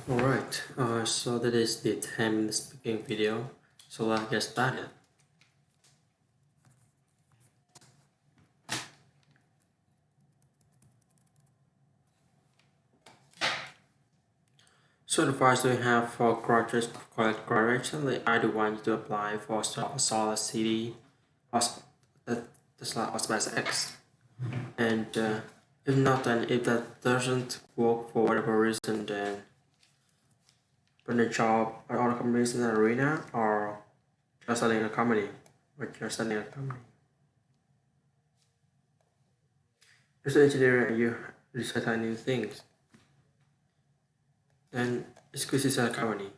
Alright, so that is the 10 minute speaking video. So let's get started. So the first we have for graduation, I do want you to apply for Solid City Tesla or SpaceX. And if not, then if that doesn't work for whatever reason, then find a job at other companies in the arena or just starting a company. Or just starting a company. As an engineer, you research new things. Then it's good to start a company.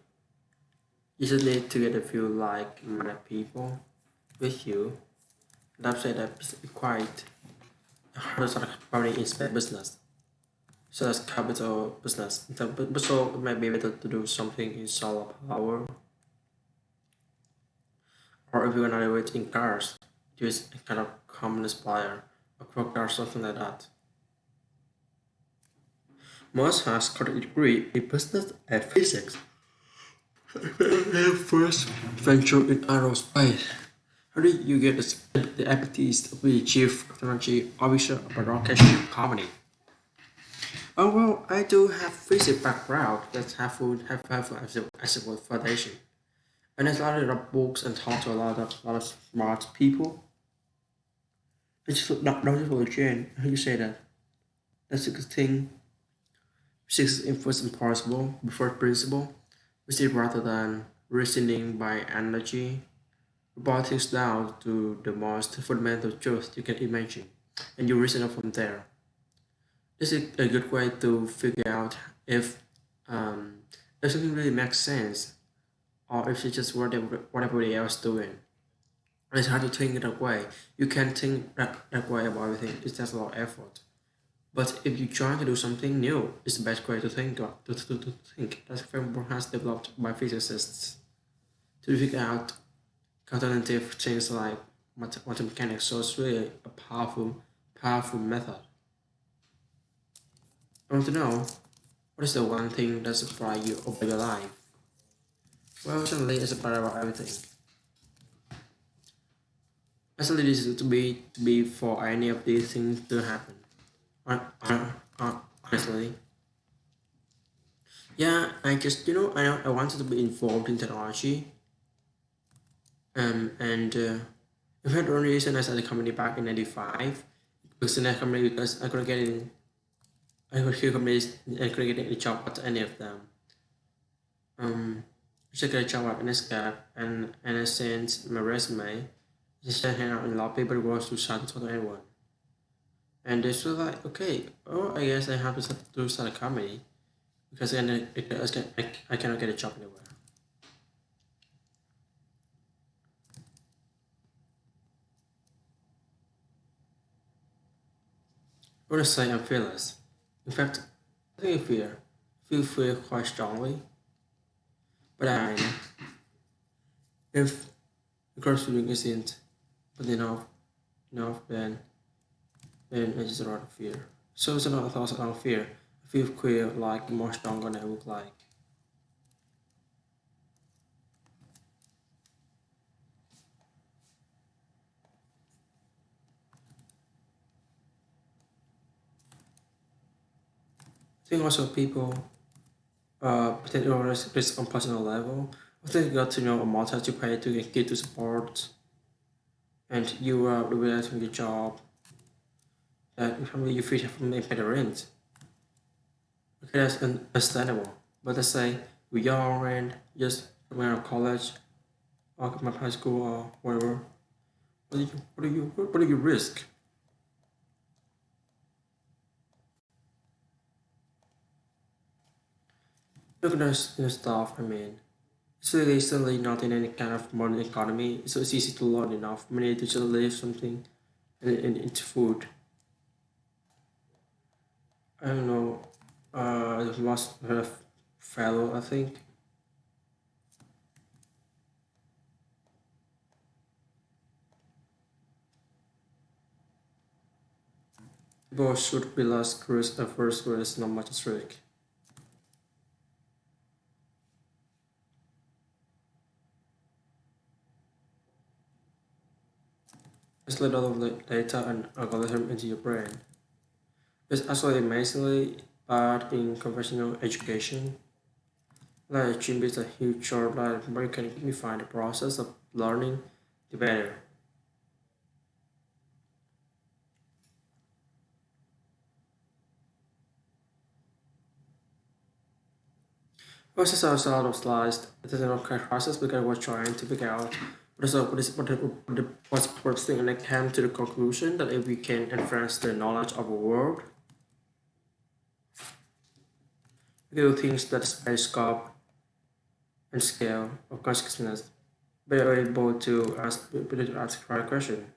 You just need to get a few like-minded people with you. That said, that it's quite hard to start a company in spec business. So that's capital business. But so it might be better to do something in solar power, or if you're gonna do it in cars, use a kind of common supplier, a pro car, something like that. Most has got a degree in business and physics. First venture in aerospace. How did you get the abilities to be chief technology officer of a rocket ship company? Oh well, I do have physics background that have as a foundation, and I started a books and talked to a lot of smart people. It's just not just for Jane. How you say that? That's a good thing. Physics is first impossible before principle, which is rather than reasoning by analogy. Robotics down to the most fundamental truth you can imagine, and you reason up from there. This is a good way to figure out um, if something really makes sense or if it's just what everybody else doing. It's hard to think that way. You can't think that way about everything. It's just a lot of effort. But if you try to do something new, it's the best way to think. To think. That framework has developed by physicists to figure out alternative things like quantum mechanics. So it's really a powerful method. I want to know what is the one thing that surprised you over your life? Well, certainly it's about everything. Actually, this is to be for any of these things to happen. Honestly, yeah, I just I wanted to be involved in technology. And in fact, the only reason I started the company back in '95 was in that company because I couldn't get in. I could hear companies and I couldn't get any job at any of them. Um, I took a job at NSCAP and I sent my resume. Just hang out in lobby, but it was too shy to talk to anyone. And they were like, okay, oh, I guess I have to start a company because I cannot get a job anywhere. I want to say I'm fearless. In fact, I think I feel quite strongly, but I know if the course feeling isn't but enough, then it's just a lot of fear. So it's a lot of thoughts around fear. I feel queer like more stronger than I look like. I think also people pretend risk on personal level. I think you got to know a amount to pay to get to support and you are realizing your job that probably you feel from pay the rent. Okay, that's understandable. But let's say we young and just coming out of college or coming out of high school or whatever. What do you risk? Look at this stuff. I mean, it's really certainly not in any kind of modern economy. So it's easy to learn enough money to just live something and eat food. I don't know. The last fellow, I think. People should be less curious at first, where it's not much at risk. It's a lot of data and algorithm into your brain. It's actually amazingly bad in conventional education. Like gym is a huge short like where you can gamify the process of learning the better. Process are sort of sliced. It is not correct process because we're trying to figure out what's the first thing and I came to the conclusion that if we can enhance the knowledge of a world, we do things that space scope and scale of consciousness. We are able to ask the right question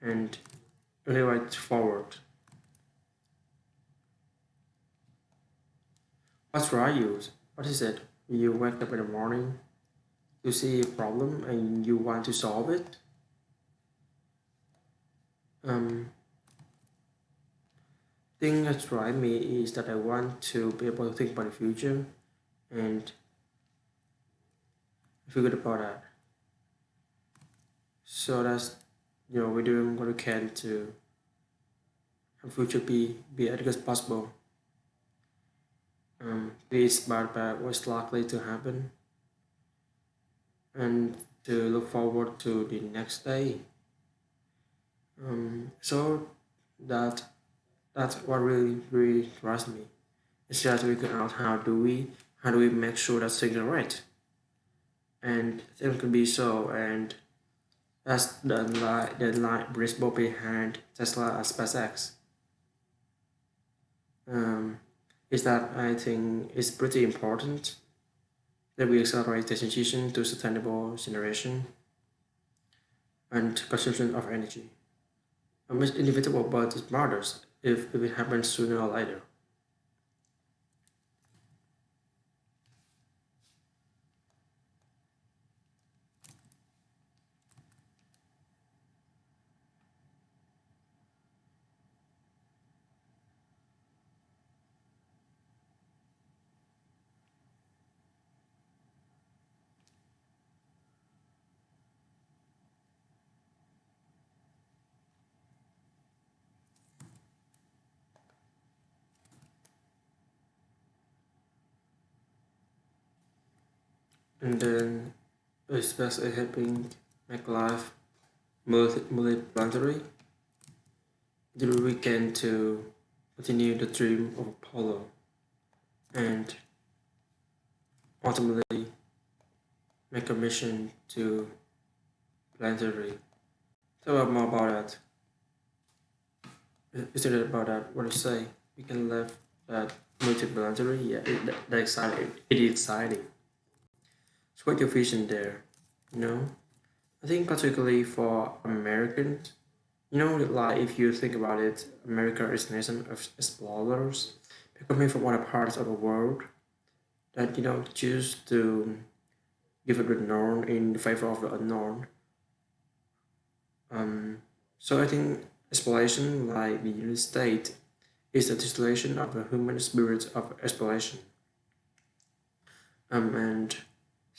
and really right forward. What's right use? What is it? You wake up in the morning, you see a problem and you want to solve it. Um, thing that drives me is that I want to be able to think about the future and feel good about that. So that's we're doing what we can to have future be as good as possible. Be inspired by what's likely to happen and to look forward to the next day. So that that's what really drives me. It's just figuring out how do we make sure that things are right and things can be so and that's the principle behind Tesla and SpaceX. Um, is that I think it's pretty important that we accelerate the transition to sustainable generation and consumption of energy. It's inevitable, but it matters if it happens sooner or later. And then it's best helping make life multi-planetary. The weekend to continue the dream of Apollo and ultimately make a mission to planetary. Tell us more about that. Is it about that? What do you say? We can live that multi-planetary? Yeah, that exciting. It is exciting. So what's your vision there? You know, I think particularly for Americans, like if you think about it, America is a nation of explorers. People coming from other parts of the world that choose to give it a norm in favor of the unknown. Um, so I think exploration, like the United States, is the distillation of the human spirit of exploration. And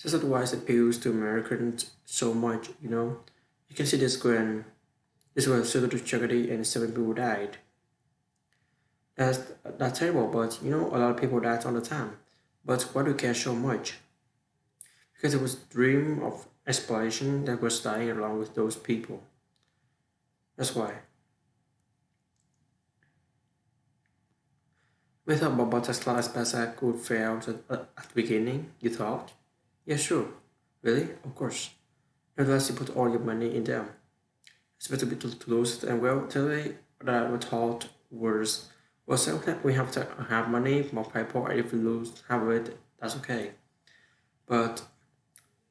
this is why it appeals to Americans so much. You can see this when this was sort of tragedy and 7 people died. That's that's terrible, but a lot of people died all the time. But why do you care so much? Because it was dream of exploration that was dying along with those people. That's why. We thought about Tesla as Pesach would fail at the beginning, you thought? Yeah, sure. Really? Of course. Unless you put all your money in them. It's better to lose it. And well, today that we thought was okay, we have to have money, more people, and if we lose have it, that's okay. But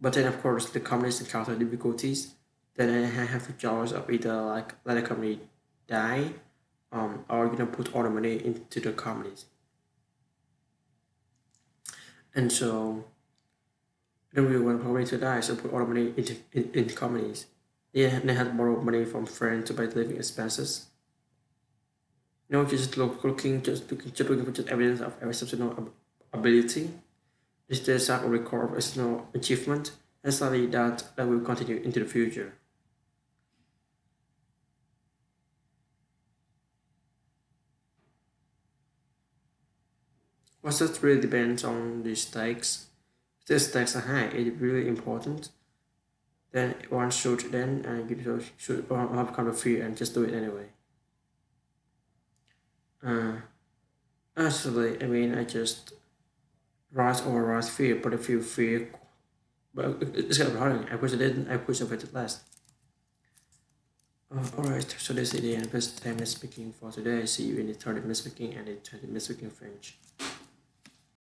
but then of course the companies encounter difficulties. Then I have a choice of either like let the company die, or put all the money into the companies. And so then we want company to die, so put all the money into companies. Yeah, they had to borrow money from friends to pay living expenses. Just looking for just evidence of exceptional ability. Is there some record of exceptional achievement and study that will continue into the future. Well, that really depends on the stakes. If the stakes are high, it's really important. Then one should then should overcome the fear and just do it anyway. Uh, Actually, I mean, I just rise fear, but I feel fear. But it's kind of hard. I wish I didn't. I wish I waited last. Alright, so this is the end of this 10 minute speaking for today. See you in the 30 minute speaking and the 20 minute speaking French.